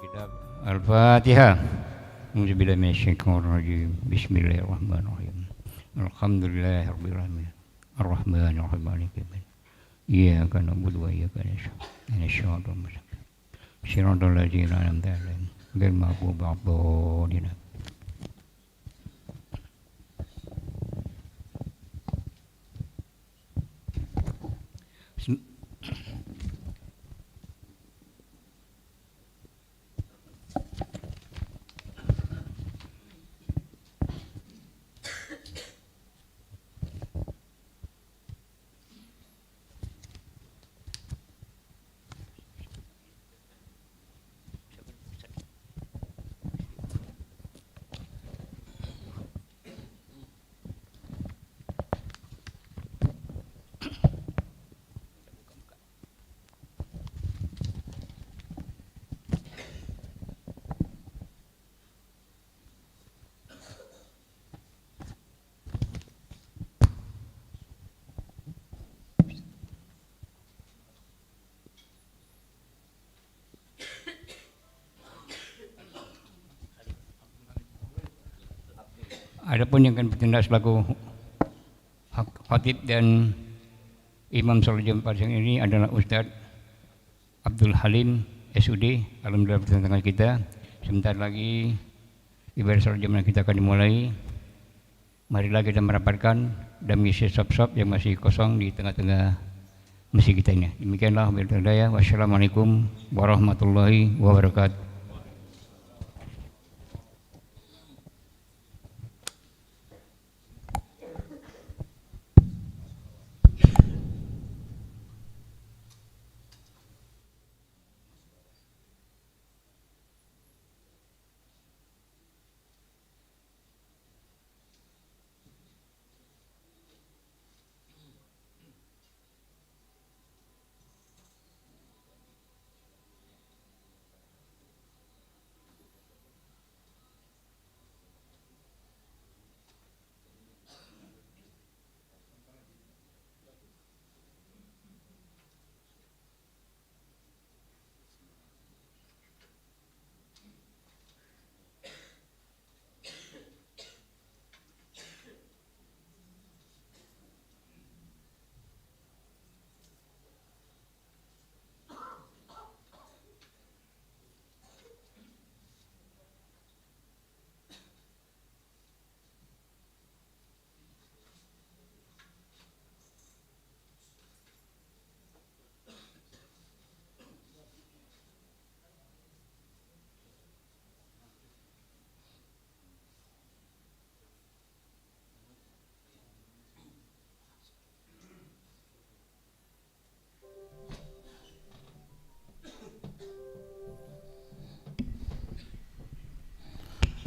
Kitab Al-Fatihah. Auzubillahi minasyaitonir rajim. Bismillahirrahmanirrahim. Alhamdulillahirabbil alamin. Arrahmanir rahim. Maliki yaumiddin. Iyyaka na'budu wa iyyaka nasta'in. Ihdinas siratal ladzina an'amta 'alaihim ghairil maghdubi 'alaihim. Adapun yang akan bertindak selaku khatib dan imam salat Jumat pada siang ini adalah Ustadz Abdul Halim SUD. Alhamdulillah bertengah kita. Sebentar lagi ibadah salat Jumat kita akan dimulai. Marilah kita merapatkan dan mengisi sop-sop yang masih kosong di tengah-tengah masjid kita ini. Demikianlah wabillahi. Wassalamualaikum warahmatullahi wabarakatuh.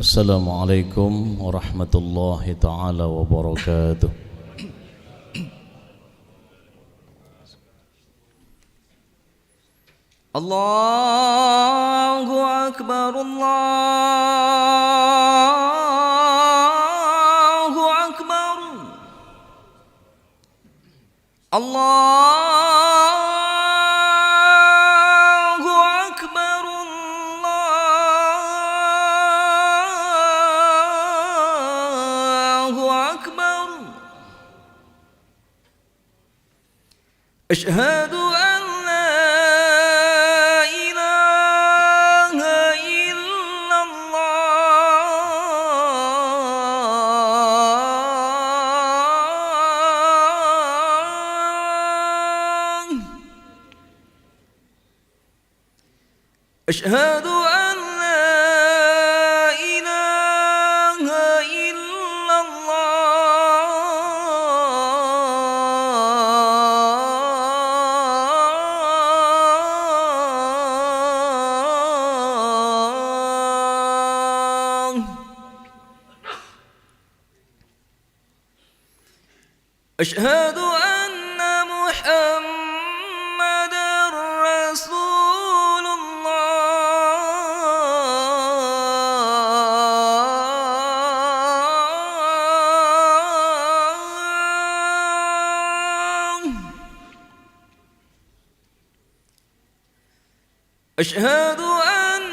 Assalamualaikum warahmatullahi ta'ala wabarakatuh. Allahu Akbar, Allahu Akbar, Allahu Akbar, Allahu Akbar. Asyhadu an la ilaha illallah. Asyhadu an la ilaha illallah. Asyhadu anna Muhammadar Rasulullah. أشهد أن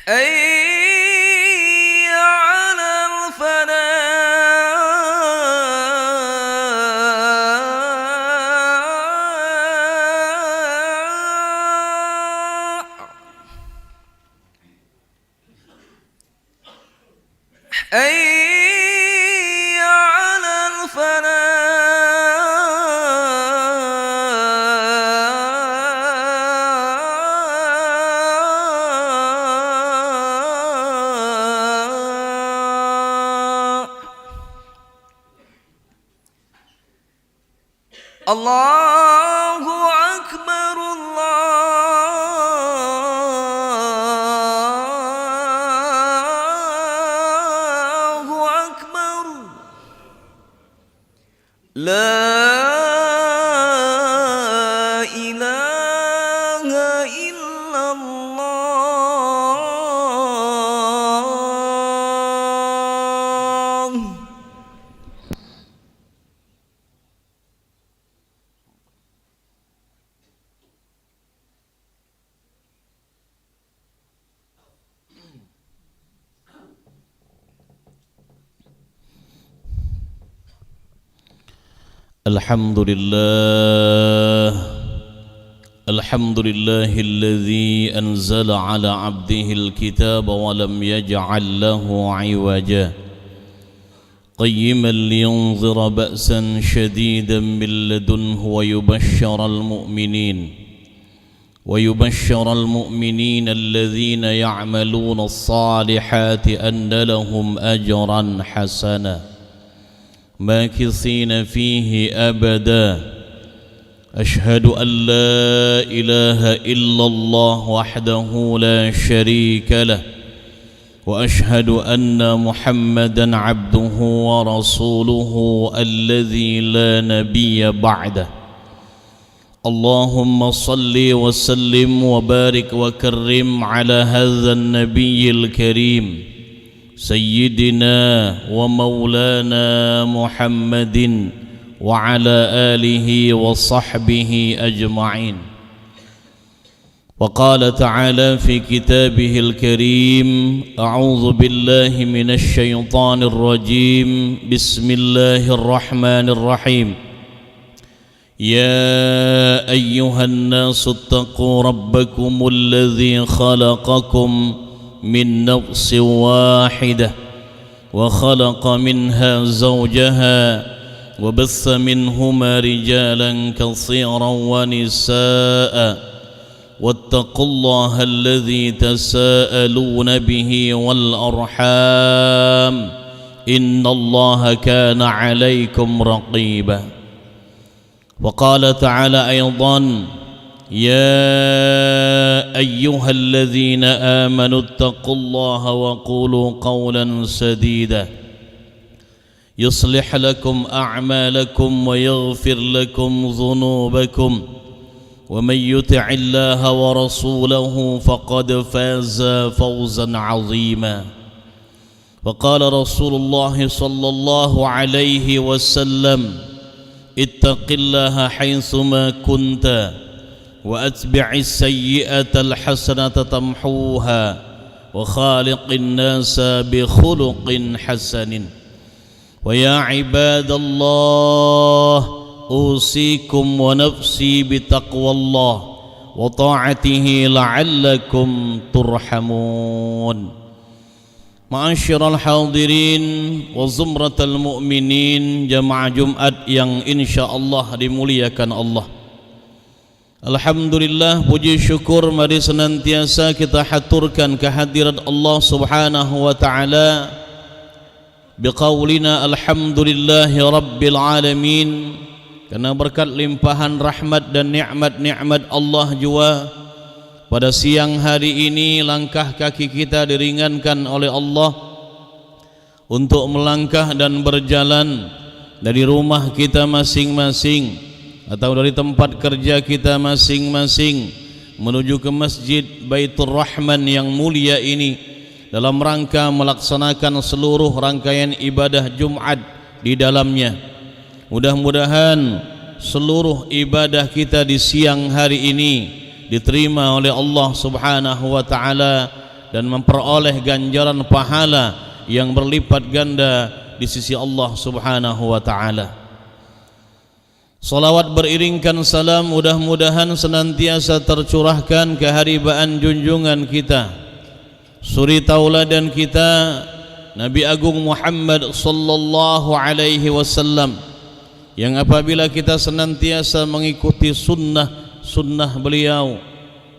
حي على الفلاح حي على الفلاح الله أكبر الله أكبر لا إله إلا الله الحمد لله الذي أنزل على عبده الكتاب ولم يجعل له عوجا قيما لينظر بأسا شديدا من لدنه ويبشر المؤمنين الذين يعملون الصالحات أن لهم أجرا حسنا ماكثين فيه أبدا أشهد أن لا إله إلا الله وحده لا شريك له وأشهد أن محمدا عبده ورسوله الذي لا نبي بعده اللهم صل وسلم وبارك وكرم على هذا النبي الكريم سيدنا ومولانا محمد وعلى آله وصحبه أجمعين. وقال تعالى في كتابه الكريم أعوذ بالله من الشيطان الرجيم بسم الله الرحمن الرحيم يا أيها الناس اتقوا ربكم الذي خلقكم من نفس واحدة وخلق منها زوجها وبث منهما رجالا كثيرا ونساء واتقوا الله الذي تساءلون به والأرحام إن الله كان عليكم رقيبا. وقال تعالى أيضا يا أيها الذين آمنوا اتقوا الله وقولوا قولا سديدا يصلح لكم أعمالكم ويغفر لكم ذنوبكم ومن يطع الله ورسوله فقد فاز فوزا عظيما. وقال رسول الله صلى الله عليه وسلم اتق الله حيثما كنت وأتبع السيئة الحسنة تمحوها وخالق الناس بخلق حسن. ويا عباد الله أوصيكم ونفسي بتقوى الله وطاعته لعلكم ترحمون. Ma'asyiral hadirin wa zumratal mu'minin, jamaah Jumat yang insyaallah dimuliakan Allah. Alhamdulillah, puji syukur mari senantiasa kita haturkan kehadirat Allah Subhanahu wa taala biqaulina alhamdulillahi rabbil alamin, karena berkat limpahan rahmat dan nikmat-nikmat Allah jua pada siang hari ini langkah kaki kita diringankan oleh Allah untuk melangkah dan berjalan dari rumah kita masing-masing atau dari tempat kerja kita masing-masing menuju ke Masjid Baitur Rahman yang mulia ini dalam rangka melaksanakan seluruh rangkaian ibadah Jumat di dalamnya. Mudah-mudahan seluruh ibadah kita di siang hari ini diterima oleh Allah Subhanahu wa taala dan memperoleh ganjaran pahala yang berlipat ganda di sisi Allah Subhanahu wa taala. Salawat beriringkan salam mudah-mudahan senantiasa tercurahkan keharibaan junjungan kita, suri tauladan kita, Nabi Agung Muhammad sallallahu alaihi wasallam, yang apabila kita senantiasa mengikuti sunnah beliau,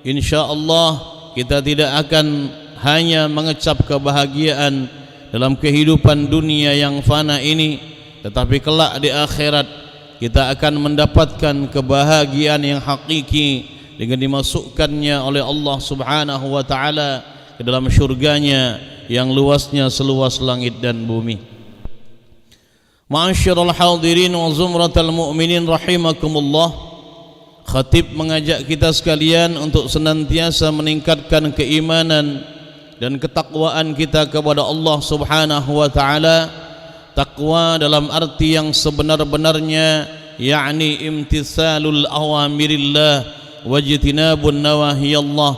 insyaallah kita tidak akan hanya mengecap kebahagiaan dalam kehidupan dunia yang fana ini, tetapi kelak di akhirat kita akan mendapatkan kebahagiaan yang hakiki dengan dimasukkannya oleh Allah Subhanahu wa taala ke dalam syurganya yang luasnya seluas langit dan bumi. Ma'asyiral hadirin wa zumratal mu'minin rahimakumullah, khatib mengajak kita sekalian untuk senantiasa meningkatkan keimanan dan ketakwaan kita kepada Allah Subhanahu wa taala. Takwa dalam arti yang sebenar-benarnya, yakni imtithalul awamirillah wajtinabun nawahiyallah,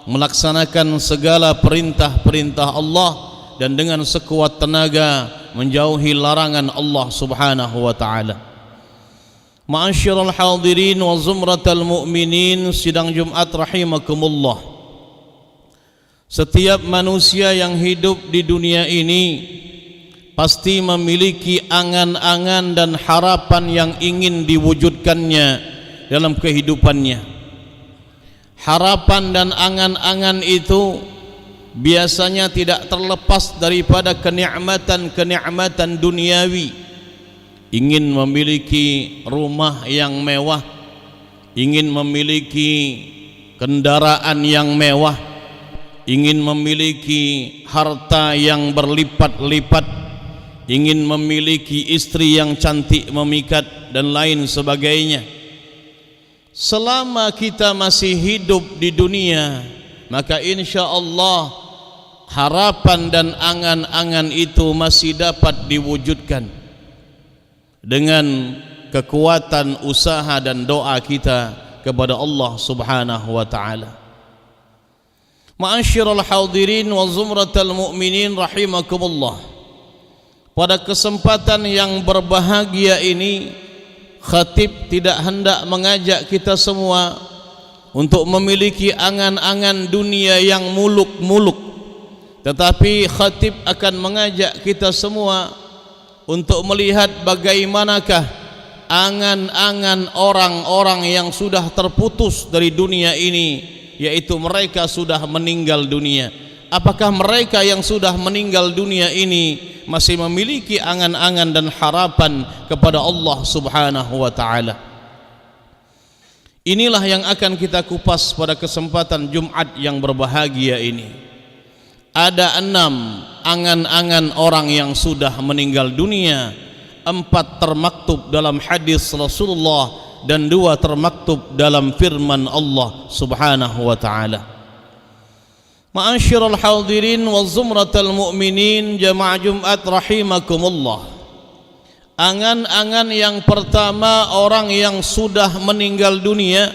melaksanakan segala perintah-perintah Allah dan dengan sekuat tenaga menjauhi larangan Allah Subhanahu wa taala. Ma'asyiral hadirin wa zumratal mu'minin, sidang Jumat rahimakumullah. Setiap manusia yang hidup di dunia ini pasti memiliki angan-angan dan harapan yang ingin diwujudkannya dalam kehidupannya. Harapan dan angan-angan itu biasanya tidak terlepas daripada kenikmatan-kenikmatan duniawi. Ingin memiliki rumah yang mewah, ingin memiliki kendaraan yang mewah, ingin memiliki harta yang berlipat-lipat, ingin memiliki istri yang cantik memikat dan lain sebagainya. Selama kita masih hidup di dunia, maka insya Allah harapan dan angan-angan itu masih dapat diwujudkan dengan kekuatan usaha dan doa kita kepada Allah Subhanahu wa taala. Ma'asyiral hadirin wa zumratal mu'minin rahimakumullah. Pada kesempatan yang berbahagia ini, khatib tidak hendak mengajak kita semua untuk memiliki angan-angan dunia yang muluk-muluk, tetapi khatib akan mengajak kita semua untuk melihat bagaimanakah angan-angan orang-orang yang sudah terputus dari dunia ini, yaitu mereka sudah meninggal dunia. Apakah mereka yang sudah meninggal dunia ini masih memiliki angan-angan dan harapan kepada Allah Subhanahu wa taala? Inilah yang akan kita kupas pada kesempatan Jumat yang berbahagia ini. Ada 6 angan-angan orang yang sudah meninggal dunia, 4 termaktub dalam hadis Rasulullah dan 2 termaktub dalam firman Allah Subhanahu wa taala. Ma'asyiral hadirin wa zumratal mu'minin, jamaah Jumat rahimakumullah. Angan-angan yang pertama orang yang sudah meninggal dunia,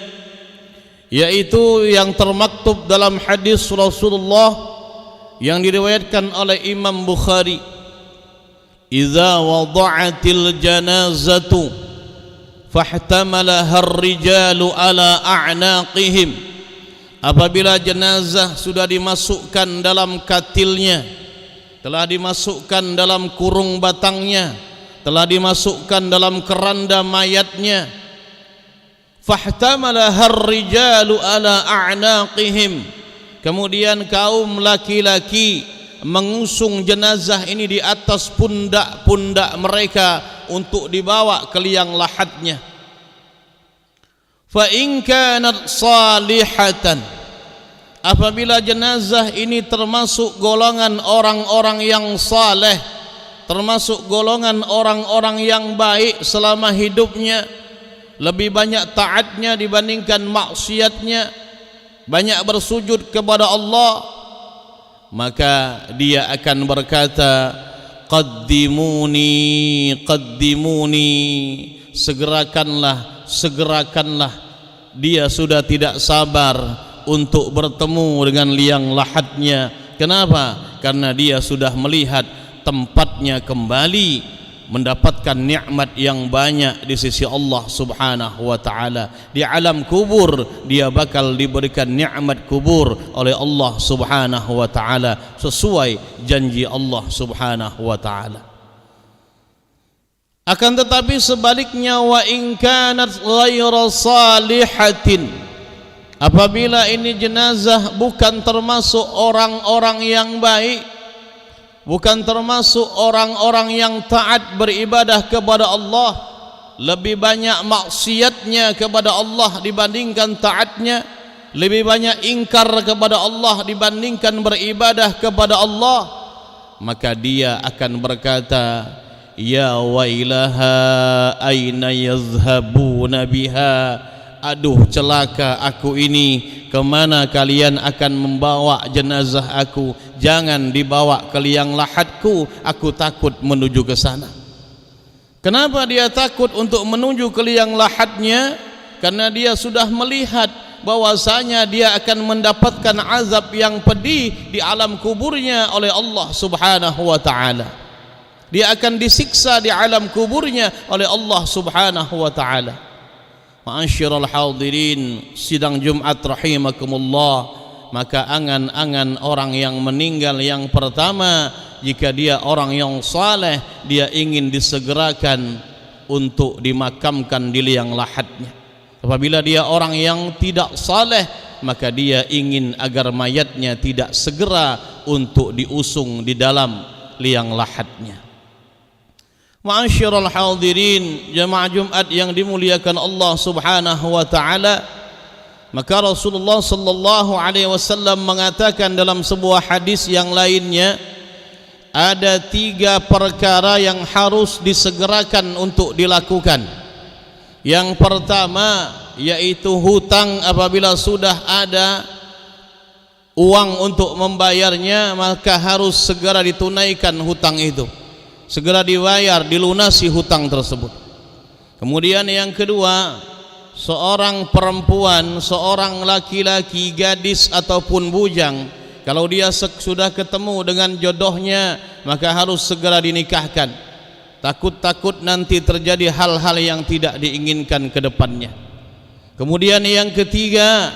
yaitu yang termaktub dalam hadis Rasulullah yang diriwayatkan oleh Imam Bukhari. Idza wada'atil janazatu fahtamalaha ar-rijalu ala a'naqihim. Apabila jenazah sudah dimasukkan dalam katilnya, telah dimasukkan dalam kurung batangnya, telah dimasukkan dalam keranda mayatnya, fahtamalaha ar-rijalu ala a'naqihim, kemudian kaum laki-laki mengusung jenazah ini di atas pundak-pundak mereka untuk dibawa ke liang lahatnya. Fa in kanat salihatan, apabila jenazah ini termasuk golongan orang-orang yang saleh, termasuk golongan orang-orang yang baik selama hidupnya, lebih banyak taatnya dibandingkan maksiatnya, banyak bersujud kepada Allah, maka dia akan berkata, qaddimuni, qaddimuni, segerakanlah, segerakanlah. Dia sudah tidak sabar untuk bertemu dengan liang lahatnya Kenapa? Karena dia sudah melihat tempatnya kembali mendapatkan nikmat yang banyak di sisi Allah Subhanahu wa taala. Di alam kubur dia bakal diberikan nikmat kubur oleh Allah Subhanahu wa taala sesuai janji Allah Subhanahu wa taala. Akan tetapi sebaliknya, wa in kanat ghayra salihatin, apabila ini jenazah bukan termasuk orang-orang yang baik, bukan termasuk orang-orang yang taat beribadah kepada Allah, lebih banyak maksiatnya kepada Allah dibandingkan taatnya, lebih banyak ingkar kepada Allah dibandingkan beribadah kepada Allah, maka dia akan berkata, ya wailaha aina yazhabuna biha, aduh celaka aku ini, kemana kalian akan membawa jenazah aku? Jangan dibawa ke liang lahatku, aku takut menuju ke sana. Kenapa dia takut untuk menuju ke liang lahatnya? Karena dia sudah melihat bahwasanya dia akan mendapatkan azab yang pedih di alam kuburnya oleh Allah Subhanahu wa taala. Dia akan disiksa di alam kuburnya oleh Allah Subhanahu wa taala. Ma'asyiral hadirin sidang Jumat rahimakumullah, maka angan-angan orang yang meninggal yang pertama, jika dia orang yang saleh, dia ingin disegerakan untuk dimakamkan di liang lahatnya. Apabila dia orang yang tidak saleh, maka dia ingin agar mayatnya tidak segera untuk diusung di dalam liang lahatnya. Ma'asyiral hadirin jamaah Jumat yang dimuliakan Allah Subhanahu wa taala, maka Rasulullah sallallahu alaihi wasallam mengatakan dalam sebuah hadis yang lainnya, ada 3 perkara yang harus disegerakan untuk dilakukan. Yang pertama yaitu hutang, apabila sudah ada uang untuk membayarnya, maka harus segera ditunaikan hutang itu, segera dibayar, dilunasi hutang tersebut. Kemudian yang kedua, seorang perempuan, seorang laki-laki, gadis ataupun bujang, kalau dia sudah ketemu dengan jodohnya, maka harus segera dinikahkan. Takut-takut nanti terjadi hal-hal yang tidak diinginkan ke depannya. Kemudian yang ketiga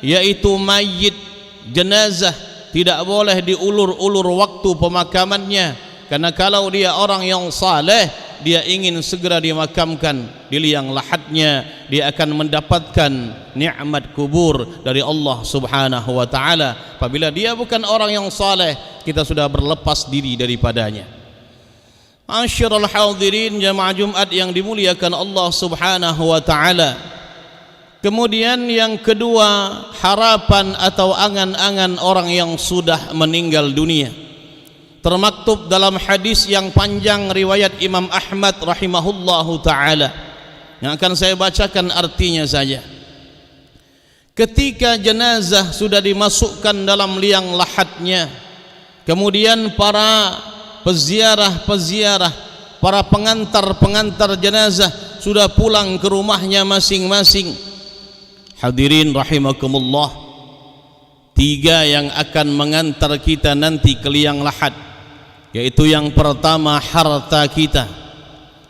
yaitu mayit, jenazah, tidak boleh diulur-ulur waktu pemakamannya. Karena kalau dia orang yang saleh, dia ingin segera dimakamkan di liang lahatnya, dia akan mendapatkan nikmat kubur dari Allah Subhanahu wa taala. Apabila dia bukan orang yang saleh, kita sudah berlepas diri daripadanya. Ma'asyiral hadirin jamaah Jumat yang dimuliakan Allah Subhanahu wa taala. Kemudian yang kedua, harapan atau angan-angan orang yang sudah meninggal dunia. Termaktub dalam hadis yang panjang riwayat Imam Ahmad rahimahullahu taala, yang akan saya bacakan artinya saja. Ketika jenazah sudah dimasukkan dalam liang lahatnya, kemudian para peziarah-peziarah, para pengantar-pengantar jenazah sudah pulang ke rumahnya masing-masing. Hadirin rahimakumullah, 3 yang akan mengantar kita nanti ke liang lahat, yaitu yang pertama harta kita,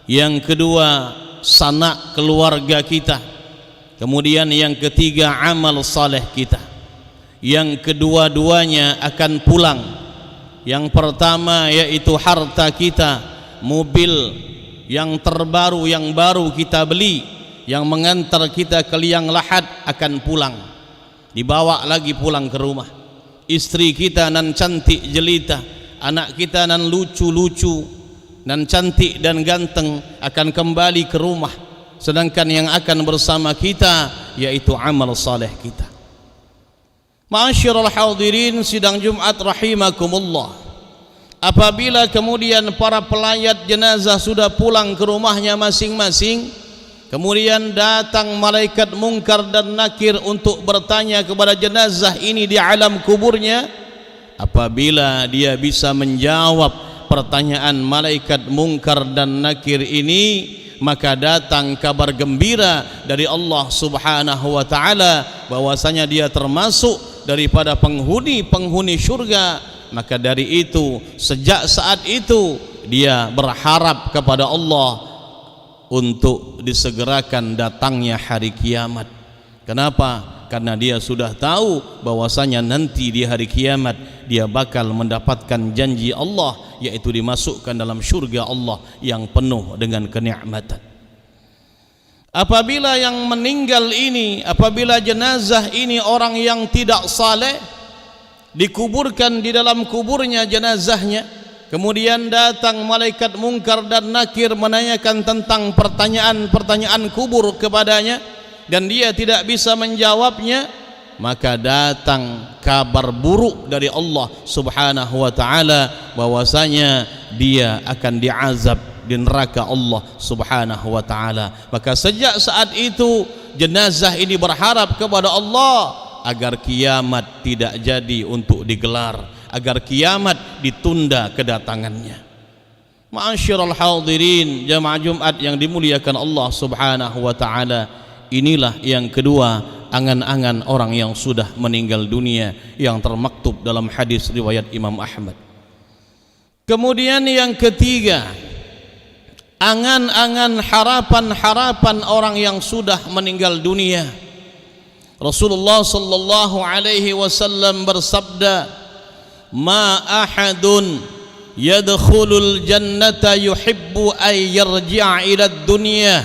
yang kedua sanak keluarga kita, kemudian yang ketiga amal saleh kita. Yang kedua-duanya akan pulang. Yang pertama yaitu harta kita, mobil yang terbaru, yang baru kita beli, yang mengantar kita ke liang lahat akan pulang, dibawa lagi pulang ke rumah. Istri kita nan cantik jelita, anak kita nan lucu-lucu, nan cantik dan ganteng akan kembali ke rumah. Sedangkan yang akan bersama kita yaitu amal saleh kita. Ma'asyiral hadirin sidang Jumat rahimakumullah, apabila kemudian para pelayat jenazah sudah pulang ke rumahnya masing-masing, kemudian datang malaikat mungkar dan nakir untuk bertanya kepada jenazah ini di alam kuburnya. Apabila dia bisa menjawab pertanyaan malaikat mungkar dan nakir ini, maka datang kabar gembira dari Allah Subhanahu wa taala bahwasanya dia termasuk daripada penghuni-penghuni syurga maka dari itu sejak saat itu dia berharap kepada Allah untuk disegerakan datangnya hari kiamat. Kenapa? Karena dia sudah tahu bahwasanya nanti di hari kiamat dia bakal mendapatkan janji Allah, yaitu dimasukkan dalam syurga Allah yang penuh dengan kenikmatan. Apabila yang meninggal ini, apabila jenazah ini orang yang tidak saleh, dikuburkan di dalam kuburnya jenazahnya, kemudian datang malaikat mungkar dan nakir menanyakan tentang pertanyaan-pertanyaan kubur kepadanya, dan dia tidak bisa menjawabnya, maka datang kabar buruk dari Allah Subhanahu wa taala bahwasanya dia akan diazab di neraka Allah Subhanahu wa taala. Maka sejak saat itu jenazah ini berharap kepada Allah agar kiamat tidak jadi untuk digelar, agar kiamat ditunda kedatangannya. Ma'asyiral hadirin jamaah Jumat yang dimuliakan Allah Subhanahu wa taala, inilah yang kedua angan-angan orang yang sudah meninggal dunia yang termaktub dalam hadis riwayat Imam Ahmad. Kemudian yang ketiga, angan-angan harapan-harapan orang yang sudah meninggal dunia. Rasulullah sallallahu alaihi wasallam bersabda, "Ma ahadun yadkhulul jannata yuhibbu ay yarji'a ila ad-dunya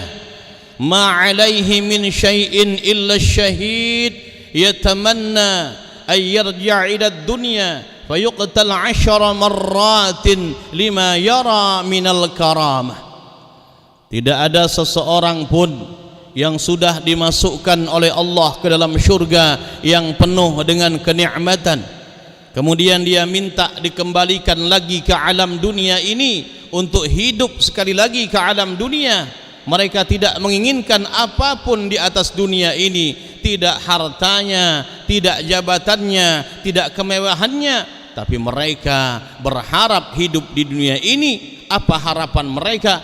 ma alaihi min syai'in illa syahid yatamanna ay yarji'a ila ad-dunya fayuqtal 10 marratin lima yara minal karamah." Tidak ada seseorang pun yang sudah dimasukkan oleh Allah ke dalam syurga yang penuh dengan kenikmatan, kemudian dia minta dikembalikan lagi ke alam dunia ini untuk hidup sekali lagi ke alam dunia. Mereka tidak menginginkan apapun di atas dunia ini, tidak hartanya, tidak jabatannya, tidak kemewahannya, tapi mereka berharap hidup di dunia ini. Apa harapan mereka?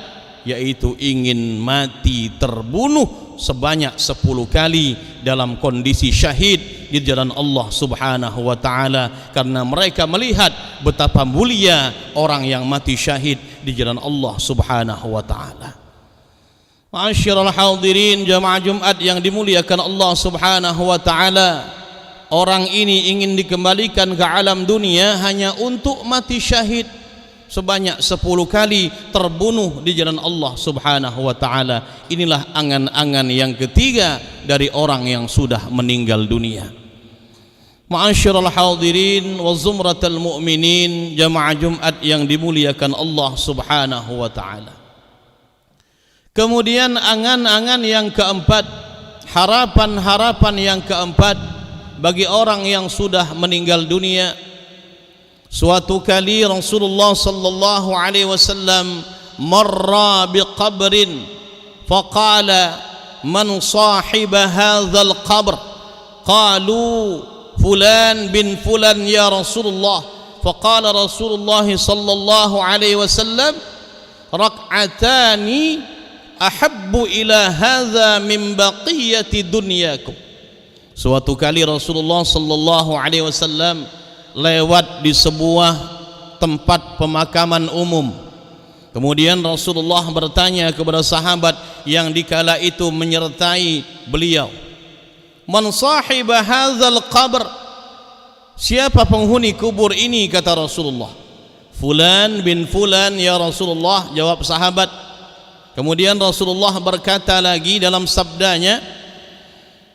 Yaitu ingin mati terbunuh sebanyak 10 kali dalam kondisi syahid di jalan Allah Subhanahu wa taala, karena mereka melihat betapa mulia orang yang mati syahid di jalan Allah Subhanahu wa taala. Ma'asyiral hadirin jamaah Jumat yang dimuliakan Allah Subhanahu wa taala, orang ini ingin dikembalikan ke alam dunia hanya untuk mati syahid sebanyak 10 kali, terbunuh di jalan Allah Subhanahu wa taala. Inilah angan-angan yang ketiga dari orang yang sudah meninggal dunia. Ma'asyiral hadirin wa zumratal mu'minin jamaah Jumat yang dimuliakan Allah Subhanahu wa taala. Kemudian angan-angan yang keempat, harapan-harapan yang keempat bagi orang yang sudah meninggal dunia. Suatu kali Rasulullah sallallahu alaihi wasallam marra biqabrin faqala man sahiba hadzal qabr, qalu fulan bin fulan ya Rasulullah, faqala Rasulullah sallallahu alaihi wasallam rak'atani ahabbu ila hadza min baqiyati dunyakum. Suatu kali Rasulullah sallallahu alaihi wasallam lewat di sebuah tempat pemakaman umum. Kemudian Rasulullah bertanya kepada sahabat yang dikala itu menyertai beliau, "Man sahiba hadzal qabr?" Siapa penghuni kubur ini? Kata Rasulullah. "Fulan bin fulan ya Rasulullah," jawab sahabat. Kemudian Rasulullah berkata lagi dalam sabdanya,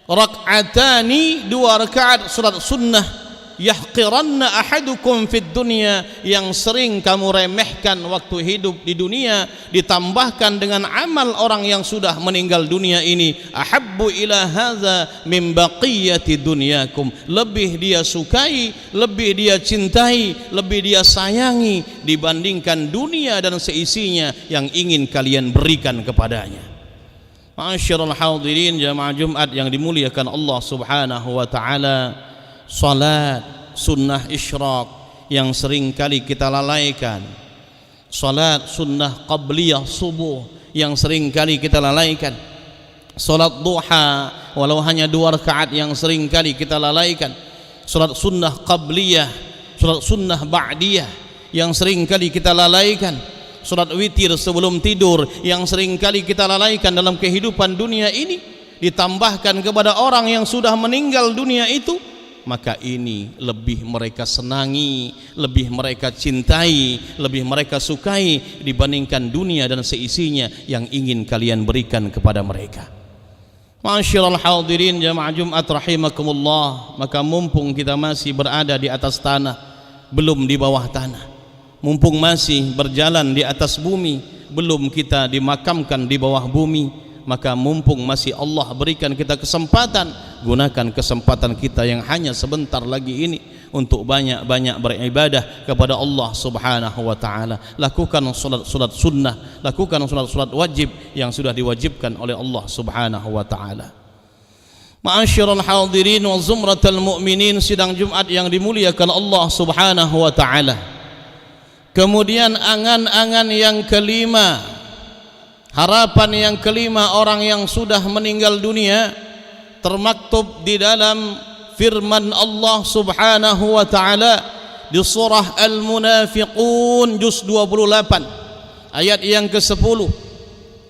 "Rak'atani, 2 rakaat salat sunnah, yahqiranna ahadukum fid dunya, yang sering kamu remehkan waktu hidup di dunia, ditambahkan dengan amal orang yang sudah meninggal dunia ini, ahabbu ila hadza min baqiyati dunyakum." Lebih dia sukai, lebih dia cintai, lebih dia sayangi dibandingkan dunia dan seisinya yang ingin kalian berikan kepadanya. Ma'asyiral hadirin jamaah Jumat yang dimuliakan Allah Subhanahu wa taala, salat sunnah isyraq yang sering kali kita lalaikan, salat sunnah qabliyah subuh yang sering kali kita lalaikan, salat duha walau hanya 2 rakaat yang sering kali kita lalaikan, salat sunnah qabliyah, Salat sunnah ba'diyah yang sering kali kita lalaikan, salat witir sebelum tidur yang sering kali kita lalaikan dalam kehidupan dunia ini, ditambahkan kepada orang yang sudah meninggal dunia itu, maka ini lebih mereka senangi, lebih mereka cintai, lebih mereka sukai dibandingkan dunia dan seisinya yang ingin kalian berikan kepada mereka. Ma'asyiral hadirin jamaah Jumat rahimakumullah, maka mumpung kita masih berada di atas tanah, belum di bawah tanah, mumpung masih berjalan di atas bumi, belum kita dimakamkan di bawah bumi, maka mumpung masih Allah berikan kita kesempatan, gunakan kesempatan kita yang hanya sebentar lagi ini untuk banyak-banyak beribadah kepada Allah Subhanahu wa taala. Lakukan salat sunnah, lakukan salat wajib yang sudah diwajibkan oleh Allah Subhanahu wa taala. Ma'asyiral hadirin wa zumratal mu'minin, sidang Jumat yang dimuliakan Allah Subhanahu wa taala. Kemudian angan-angan yang kelima, harapan yang kelima orang yang sudah meninggal dunia, termaktub di dalam firman Allah Subhanahu wa taala di surah Al-Munafiqun juz 28 ayat yang ke-10.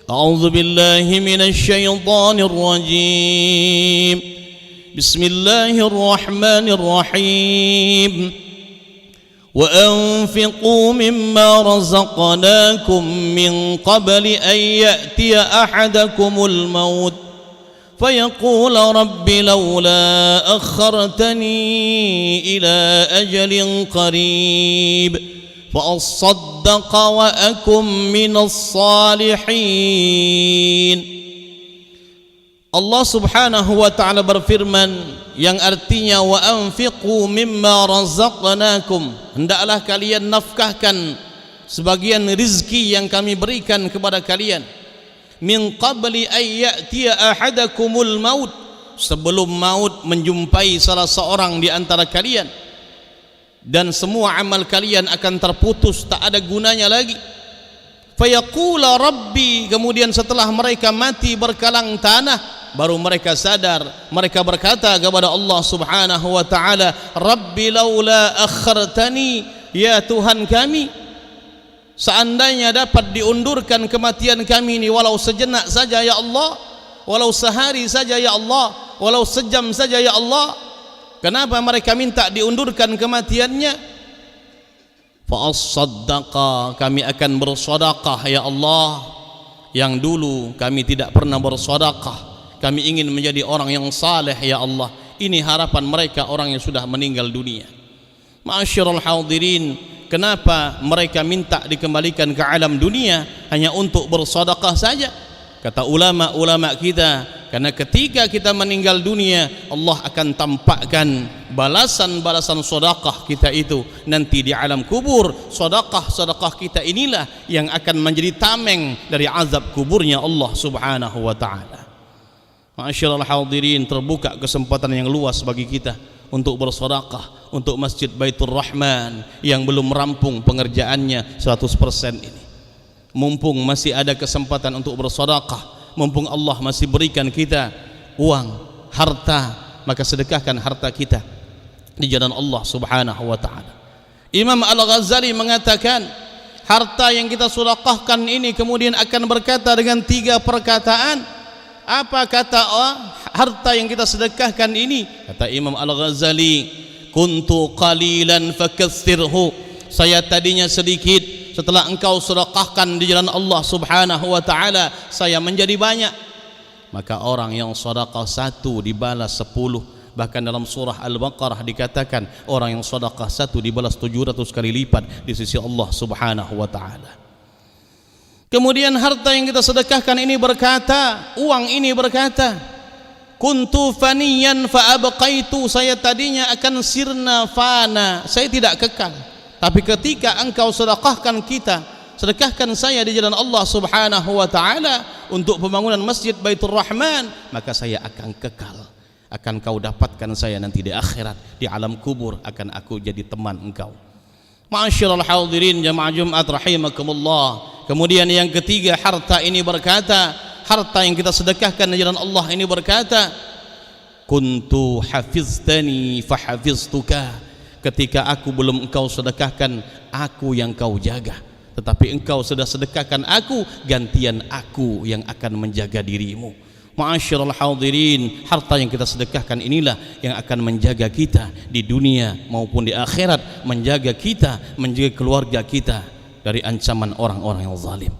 A'udzu billahi minasyaitonir rajim. Bismillahirrahmanirrahim. Wa anfiqu mimma razaqnakum min qabli an ya'tiya ahadakumul maut فيقول رب لولا أخرتني إلى أجل قريب فأصدق وأكن من الصالحين. Allah Subhanahu wa taala berfirman yang artinya wa anfiqu mimma razaqnakum, hendaklah kalian nafkahkan sebagian rizki yang kami berikan kepada kalian, min qabli ay ya'tiya ahadakumul maut, sebelum maut menjumpai salah seorang di antara kalian dan semua amal kalian akan terputus, tak ada gunanya lagi. Fayaqula rabbi, kemudian setelah mereka mati berkalang tanah baru mereka sadar, mereka berkata kepada Allah Subhanahu wa taala, rabbi laula akhartani, ya Tuhan kami, seandainya dapat diundurkan kematian kami ini walau sejenak saja ya Allah, walau sehari saja ya Allah, walau sejam saja ya Allah. Kenapa mereka minta diundurkan kematiannya? Fa'as-saddaqa, kami akan bersedekah ya Allah, yang dulu kami tidak pernah bersedekah, kami ingin menjadi orang yang saleh ya Allah. Ini harapan mereka orang yang sudah meninggal dunia. Ma'asyiral hadirin, kenapa mereka minta dikembalikan ke alam dunia hanya untuk bersedekah saja? Kata ulama-ulama kita, karena ketika kita meninggal dunia Allah akan tampakkan balasan-balasan sedekah kita itu nanti di alam kubur. Sedekah kita inilah yang akan menjadi tameng dari azab kuburnya Allah Subhanahu wa taala. Ma'asyiral hadirin, terbuka kesempatan yang luas bagi kita untuk bersedekah untuk Masjid Baitur Rahman yang belum rampung pengerjaannya 100% ini. Mumpung masih ada kesempatan untuk bersedekah, mumpung Allah masih berikan kita uang, harta, maka sedekahkan harta kita di jalan Allah Subhanahu wa taala. Imam Al-Ghazali mengatakan, harta yang kita sedekahkan ini kemudian akan berkata dengan 3 perkataan. Apa kata harta yang kita sedekahkan ini? Kata Imam Al-Ghazali, kuntu qalilan fakaththirhu, saya tadinya sedikit, setelah engkau sedekahkan di jalan Allah Subhanahu wa taala saya menjadi banyak. Maka orang yang sedekah 1 dibalas 10. Bahkan dalam surah Al-Baqarah dikatakan orang yang sedekah 1 dibalas 700 kali lipat di sisi Allah Subhanahu wa taala. Kemudian harta yang kita sedekahkan ini berkata, uang ini berkata, kuntu faniyan fa abqaitu, saya tadinya akan sirna fana, saya tidak kekal. Tapi ketika engkau sedekahkan sedekahkan saya di jalan Allah Subhanahu wa taala untuk pembangunan Masjid Baitur Rahman, maka saya akan kekal. Akan kau dapatkan saya nanti di akhirat, di alam kubur akan aku jadi teman engkau. Ma'asyiral hadirin jamaah Jumat rahimakumullah. Kemudian yang ketiga, harta ini berkata, harta yang kita sedekahkan di jalan Allah ini berkata, kuntu hafiztani fahafiztuka, ketika aku belum engkau sedekahkan, aku yang kau jaga. Tetapi engkau sudah sedekahkan aku, gantian aku yang akan menjaga dirimu. Ma'asyiral hadirin, harta yang kita sedekahkan inilah yang akan menjaga kita di dunia maupun di akhirat, menjaga kita, menjaga keluarga kita dari ancaman orang-orang yang zalim.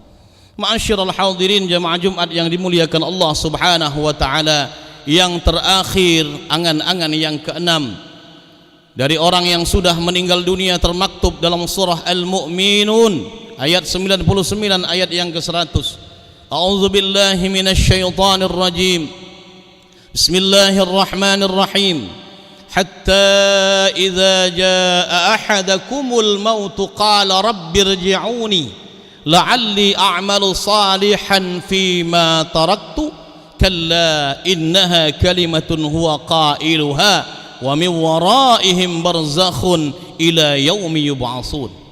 Ma'asyiral hadirin, jamaah Jumat yang dimuliakan Allah Subhanahu wa taala, yang terakhir, angan-angan yang keenam dari orang yang sudah meninggal dunia termaktub dalam surah Al-Mu'minun ayat 99, ayat yang ke-100. A'udzu billahi minasy syaithanir rajim. Bismillahir rahim. Hatta idza jaa ahadakumul maut qala rabbirji'uni la'alli a'malu salihan fima taraktu kalla innaha kalimatun huwa qailuha wa min waraihim barzakhun ila yaumi yub'atsun.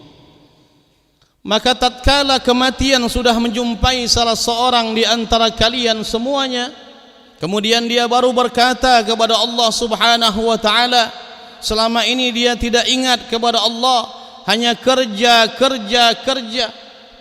Maka tatkala kematian sudah menjumpai salah seorang di antara kalian semuanya, kemudian dia baru berkata kepada Allah Subhanahu wa taala, selama ini dia tidak ingat kepada Allah, hanya kerja,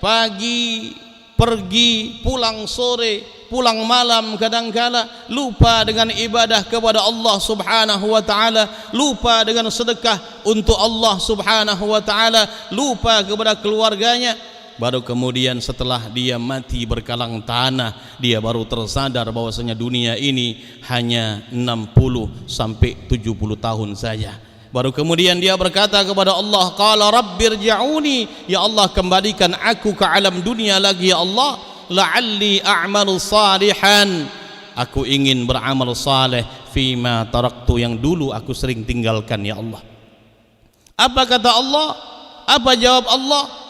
pagi pergi, pulang sore, pulang malam, kadangkala lupa dengan ibadah kepada Allah Subhanahu wa taala, lupa dengan sedekah untuk Allah Subhanahu wa taala, lupa kepada keluarganya. Baru kemudian setelah dia mati berkalang tanah, dia baru tersadar bahwasanya dunia ini hanya 60 sampai 70 tahun saja. Baru kemudian dia berkata kepada Allah, qala rabbirji'uni, ya Allah kembalikan aku ke alam dunia lagi ya Allah, la'alli a'malu salihan, aku ingin beramal saleh fima taraktu, yang dulu aku sering tinggalkan ya Allah. Apa kata Allah? Apa jawab Allah?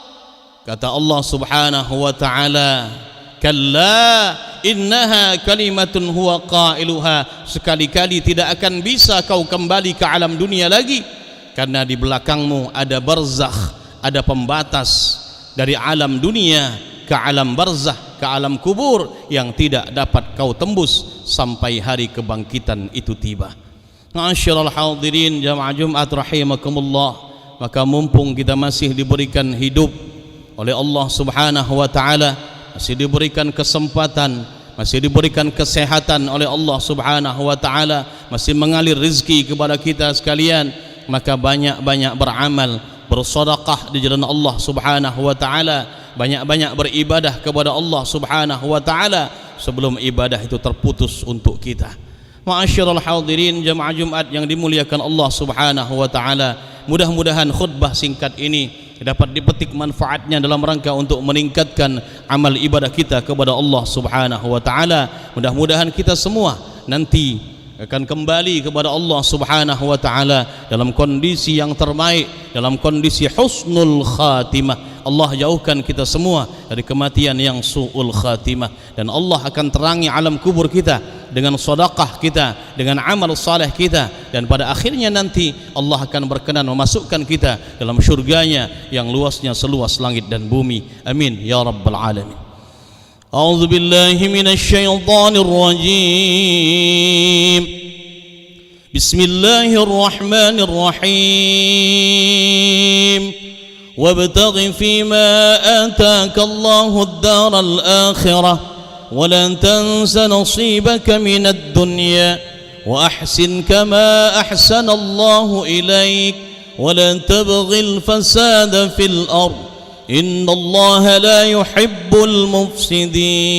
Kata Allah Subhanahu wa taala, kalla innaha kalimatun huwa qailuha, sekali-kali tidak akan bisa kau kembali ke alam dunia lagi, karena di belakangmu ada barzakh, ada pembatas dari alam dunia ke alam barzakh, ke alam kubur yang tidak dapat kau tembus sampai hari kebangkitan itu tiba. Ma'asyiral hadirin jamaah Jumat rahimakumullah, maka mumpung kita masih diberikan hidup oleh Allah Subhanahu wa taala, masih diberikan kesempatan, masih diberikan kesehatan oleh Allah Subhanahu wa taala, masih mengalir rezeki kepada kita sekalian, maka banyak-banyak beramal, bersedekah di jalan Allah Subhanahu wa taala, banyak-banyak beribadah kepada Allah Subhanahu wa taala sebelum ibadah itu terputus untuk kita. Ma'asyiral hadirin jamaah Jumat yang dimuliakan Allah Subhanahu wa taala, mudah-mudahan khutbah singkat ini dapat dipetik manfaatnya dalam rangka untuk meningkatkan amal ibadah kita kepada Allah Subhanahu wa taala. Mudah-mudahan kita semua nanti akan kembali kepada Allah Subhanahu wa taala dalam kondisi yang terbaik, dalam kondisi husnul khatimah. Allah jauhkan kita semua dari kematian yang su'ul khatimah, dan Allah akan terangi alam kubur kita dengan sedekah kita, dengan amal saleh kita, dan pada akhirnya nanti Allah akan berkenan memasukkan kita dalam syurganya yang luasnya seluas langit dan bumi. Amin ya rabbal alamin. A'udzu billahi minasy syaithanir rajim. Bismillahirrahmanirrahim. وابتغ فيما آتاك الله الدار الآخرة ولا تنس نصيبك من الدنيا وأحسن كما أحسن الله إليك ولا تبغ الفساد في الأرض إن الله لا يحب المفسدين.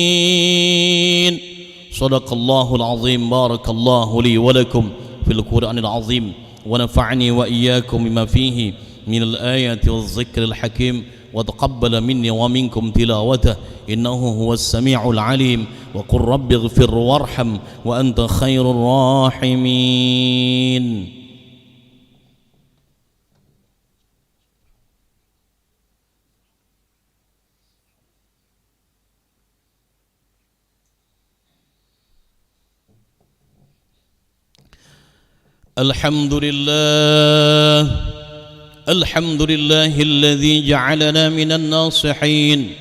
صدق الله العظيم. بارك الله لي ولكم في القرآن العظيم ونفعني وإياكم بما فيه من الآيات والذكر الحكيم وتقبل مني ومنكم تلاوته إنه هو السميع العليم وقل رب اغفر وارحم وأنت خير الراحمين. الحمد لله الحمد لله الذي جعلنا من الناصحين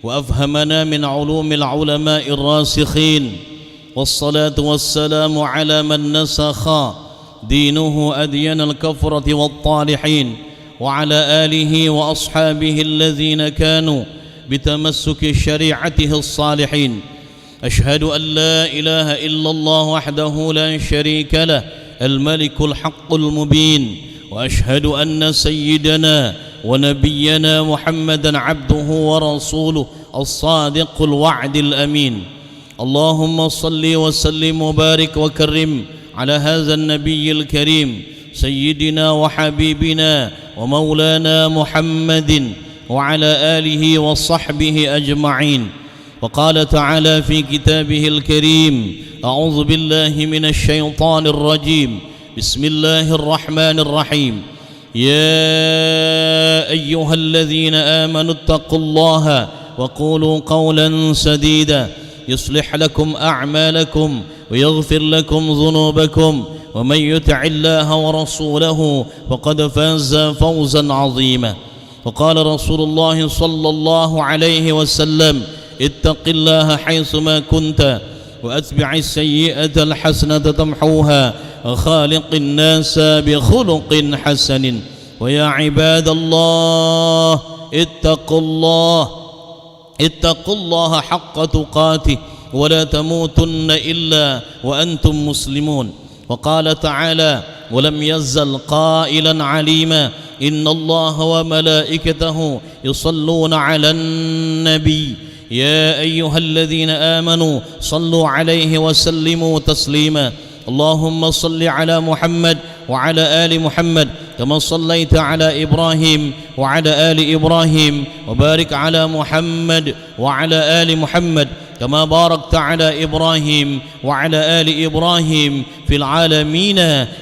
وأفهمنا من علوم العلماء الراسخين، والصلاة والسلام على من نسخ دينه أدين الكفرة والطالحين وعلى آله وأصحابه الذين كانوا بتمسك شريعته الصالحين. أشهد أن لا إله إلا الله وحده لا شريك له الملك الحق المبين، وأشهد أن سيدنا ونبينا محمدا عبده ورسوله الصادق الوعد الأمين. اللهم صل وسلم وبارك وكرم على هذا النبي الكريم سيدنا وحبيبنا ومولانا محمد وعلى آله وصحبه أجمعين. وقال تعالى في كتابه الكريم: أعوذ بالله من الشيطان الرجيم، بسم الله الرحمن الرحيم. يا أيها الذين آمنوا اتقوا الله وقولوا قولا سديدا يصلح لكم أعمالكم ويغفر لكم ذنوبكم، ومن يطع الله ورسوله فقد فاز فوزا عظيما. وقال رسول الله صلى الله عليه وسلم: اتق الله حيثما كنت وأتبع السيئة الحسنة تمحوها وخالق الناس بخلق حسن. ويا عباد الله اتقوا الله حق تقاته ولا تموتن إلا وأنتم مسلمون. وقال تعالى: ولم يزل قائلا عليما: إن الله وملائكته يصلون على النبي يا أيها الذين آمنوا صلوا عليه وسلموا تسليما. اللهم صل على محمد وعلى آل محمد كما صليت على إبراهيم وعلى آل إبراهيم، وبارك على محمد وعلى آل محمد كما باركت على إبراهيم وعلى آل إبراهيم في العالمين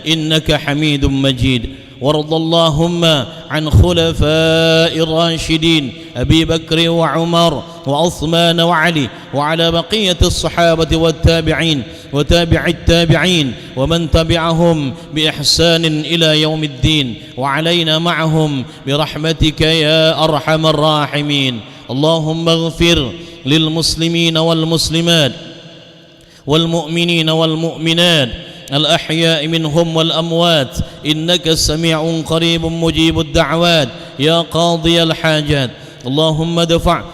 إنك حميد مجيد. وارض اللهم عن خلفاء الراشدين أبي بكر وعمر وعثمان وعلي وعلى بقية الصحابة والتابعين وتابع التابعين ومن تبعهم بإحسان إلى يوم الدين، وعلينا معهم برحمتك يا أرحم الراحمين. اللهم اغفر للمسلمين والمسلمات والمؤمنين والمؤمنات الأحياء منهم والأموات، إنك سميع قريب مجيب الدعوات يا قاضي الحاجات. اللهم ادفع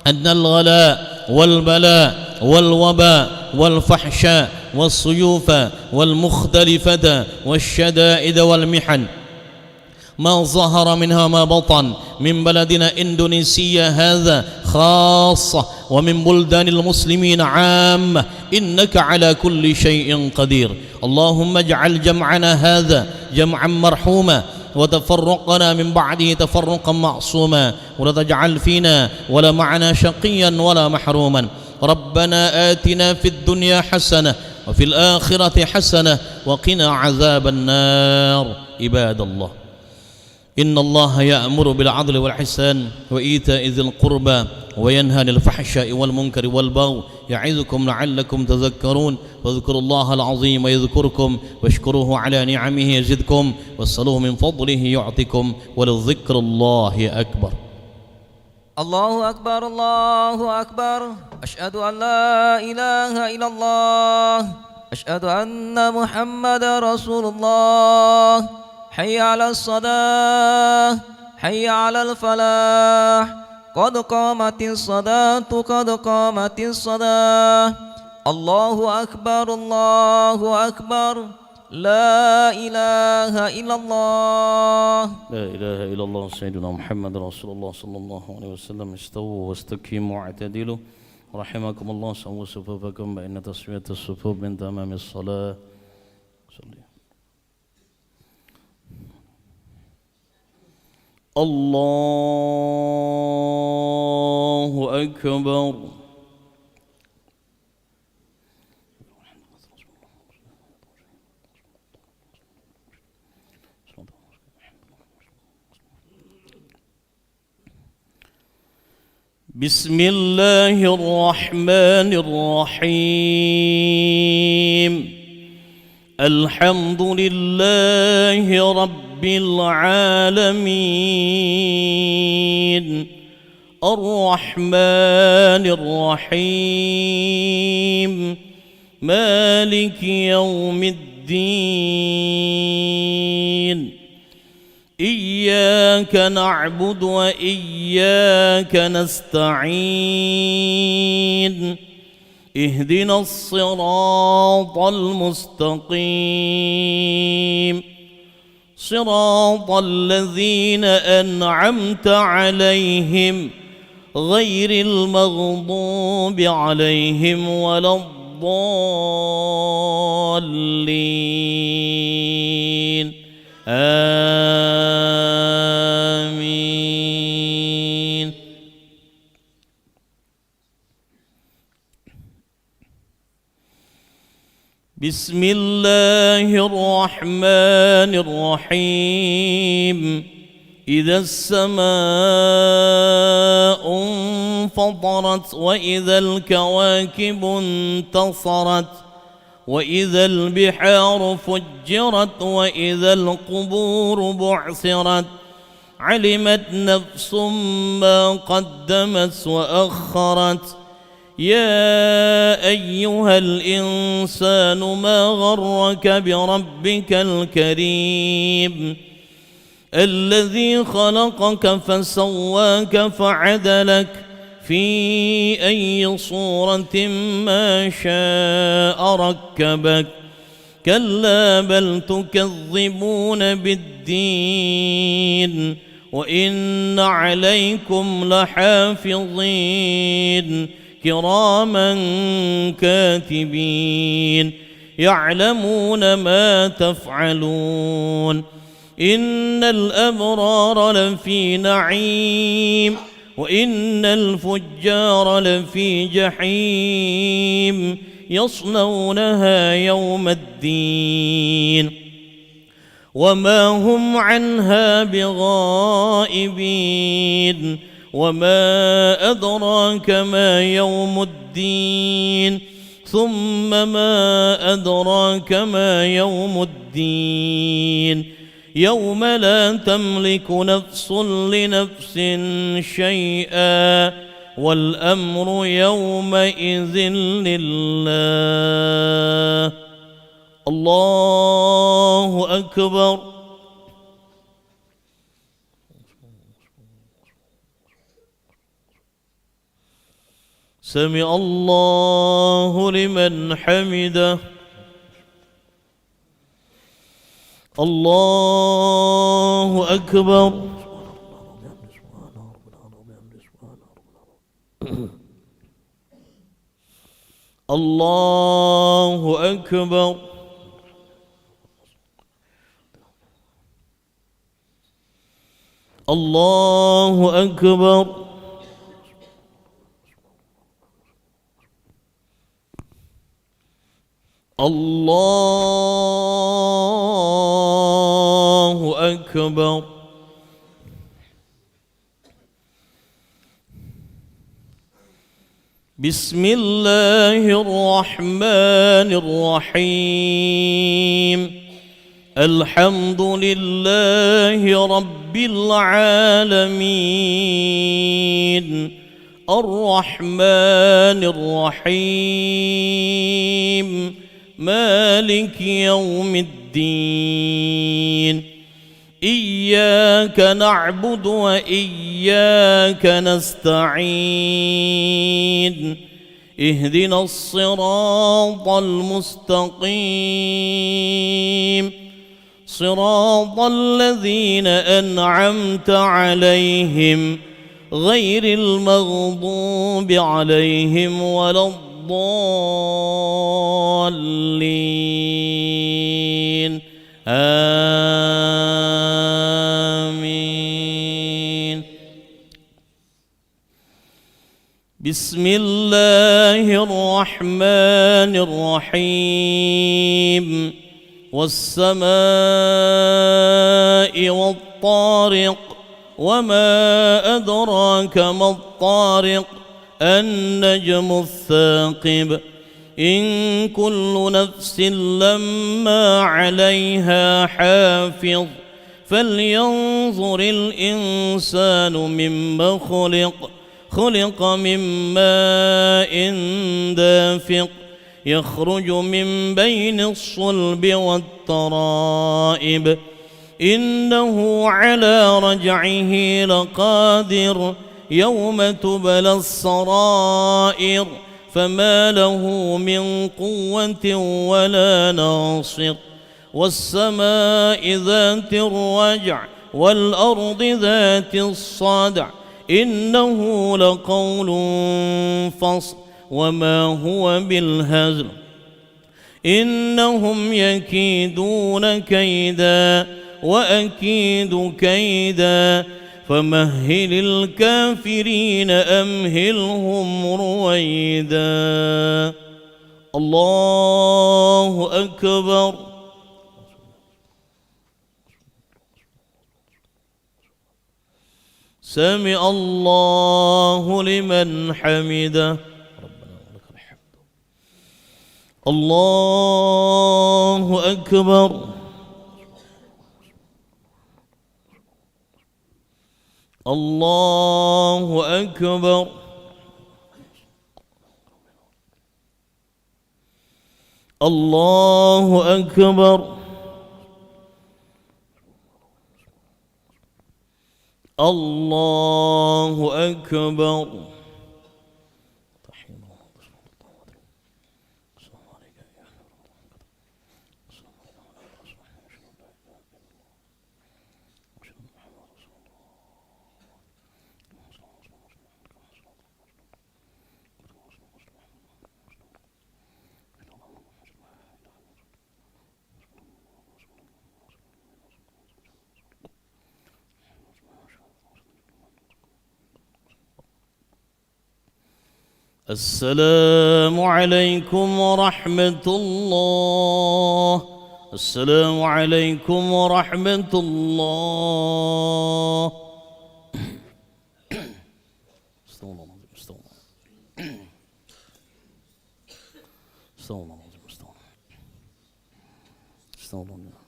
عنا الغلاء والبلاء والوباء والفحشاء والسيوف والمختلفة والشدائد والمحن ما ظهر منها ما بطن من بلدنا إندونيسيا هذا خاصة ومن بلدان المسلمين عامة، إنك على كل شيء قدير. اللهم اجعل جمعنا هذا جمعا مرحوما وتفرقنا من بعده تفرقا معصوما، ولا تجعل فينا ولا معنا شقيا ولا محروما. ربنا آتنا في الدنيا حسنة وفي الآخرة حسنة وقنا عذاب النار. عباد الله، إن الله يأمر بالعدل والإحسان وإيتاء ذي القربى وينهى عن الفحشاء والمنكر والبغي يعظكم لعلكم تذكرون. واذكروا الله العظيم يذكركم واشكروه على نعمه يزدكم واسألوه من فضله يعطكم ولذكر الله أكبر. الله أكبر الله أكبر. أشهد أن لا إله إلا الله. أشهد أن محمد رسول الله. حي على الصلاة حي على الفلاح قد قامت الصلاة قد قامت الصلاة. الله أكبر الله أكبر. لا إله إلا الله. لا إله إلا الله سيدنا محمد رسول الله صلى الله عليه وسلم. استووا واستقيموا واعتدلوا رحمكم الله. سووا صفوفكم بأن تسوية الصفوف من تمام الصلاة. الله أكبر. بسم الله الرحمن الرحيم. الحمد لله رب العالمين الرحمن الرحيم مالك يوم الدين الدين إياك نعبد وإياك نستعين اهدنا الصراط المستقيم صراط الذين أنعمت عليهم غير المغضوب عليهم ولا الضالين آمين. بسم الله الرحمن الرحيم إذا السماء انفطرت وإذا الكواكب انتصرت وإذا البحار فجرت وإذا القبور بعثرت علمت نفس ما قدمت وأخرت يا أيها الإنسان ما غرك بربك الكريم الذي خلقك فسواك فعدلك في أي صورة ما شاء ركبك كلا بل تكذبون بالدين وإن عليكم لحافظين كراما كاتبين يعلمون ما تفعلون إن الأبرار لفي نعيم وإن الفجار لفي جحيم يصلونها يوم الدين وما هم عنها بغائبين وما أدراك ما يوم الدين ثم ما أدراك ما يوم الدين يوم لا تملك نفس لنفس شيئا والأمر يومئذ لله. الله أكبر. سمع الله لمن حمده. الله أكبر. الله أكبر. الله أكبر. الله أكبر. بسم الله الرحمن الرحيم الحمد لله رب العالمين الرحمن الرحيم مالك يوم الدين إياك نعبد وإياك نستعين اهدنا الصراط المستقيم صراط الذين أنعمت عليهم غير المغضوب عليهم ولا الضالين آمين. بسم الله الرحمن الرحيم والسماء والطارق وما أدراك ما الطارق النجم الثاقب إن كل نفس لما عليها حافظ فلينظر الإنسان مما خلق من ماء دافق يخرج من بين الصلب والترائب إنه على رجعه لقادر يوم تبلى السرائر فما له من قوة ولا ناصر والسماء ذات الرجع والأرض ذات الصدع إنه لقول فصل وما هو بالهزل إنهم يكيدون كيدا وأكيد كيدا فمهل الكافرين أمهلهم رويدا الله أكبر سمع الله لمن حمده ربنا ولك الحمد الله أكبر الله أكبر الله أكبر الله أكبر السلام عليكم ورحمة الله السلام عليكم ورحمة الله استغفر الله العظيم استغفر الله العظيم استغفر الله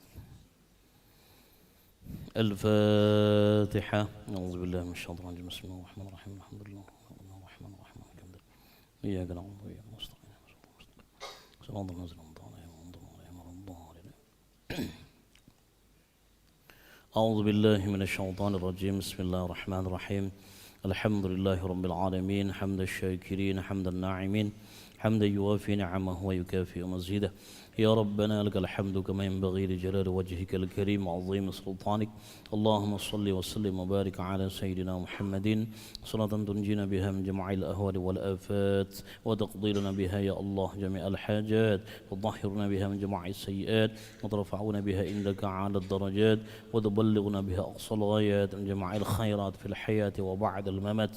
الفاتحة أعوذ بالله من الشيطان الرجيم بسم الله الرحمن الرحيم الحمد لله الرحمن الرحيم إياك نعبد وإياك نستعين صراط الذين أنعمت عليهم أعوذ بالله من الشيطان الرجيم بسم الله الرحمن الرحيم الحمد لله رب العالمين حمد الشاكرين حمد الناعمين حمدا يوافي نعمه ويكافئ مزيده يا ربنا لك الحمد كما ينبغي لجلال وجهك الكريم وعظيم سلطانك اللهم صل وسلم وبارك على سيدنا محمد صلاة تنجينا بها من جميع الأهوال والآفات وتقضي لنا بها يا الله جميع الحاجات وتطهرنا بها من جميع السيئات وترفعنا بها عندك على الدرجات وتبلغنا بها أقصى الغايات من جميع الخيرات في الحياة وبعد الممات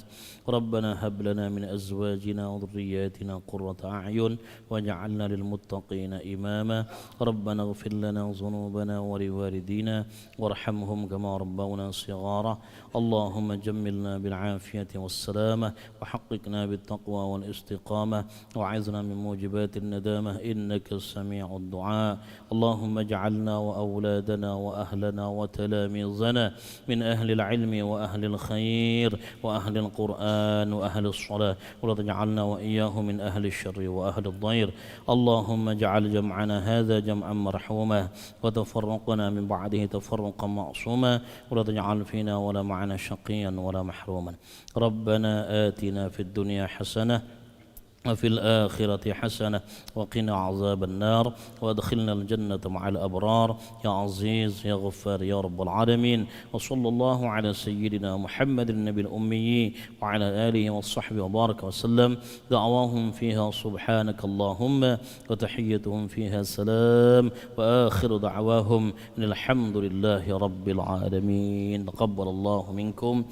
ربنا هب لنا من أزواجنا وذرياتنا قرة أعين واجعلنا للمتقين إماما ربنا اغفر لنا ذنوبنا ولوالدينا وارحمهم كما ربونا صغارا اللهم جملنا بالعافية والسلامة وحققنا بالتقوى والاستقامة وعزنا من موجبات الندامة إنك سميع الدعاء اللهم اجعلنا وأولادنا وأهلنا وتلاميذنا من أهل العلم وأهل الخير وأهل القرآن وأهل الصلاة ولا تجعلنا وإياهم من أهل الشر وأهل الضير اللهم اجعل جمعنا هذا جمعا مرحوما وتفرقنا من بعده تفرقا معصوما ولا تجعل فينا ولا معنا شقيا ولا محروما ربنا آتنا في الدنيا حسنة وفي الآخرة حسنة وقنا عذاب النار وادخلنا الجنة مع الأبرار يا عزيز يا غفار يا رب العالمين وصلى الله على سيدنا محمد النبي الأمي وعلى آله وصحبه وبارك وسلم دعواهم فيها سبحانك اللهم وتحيتهم فيها سلام وآخر دعواهم إن الحمد لله رب العالمين تقبل الله منكم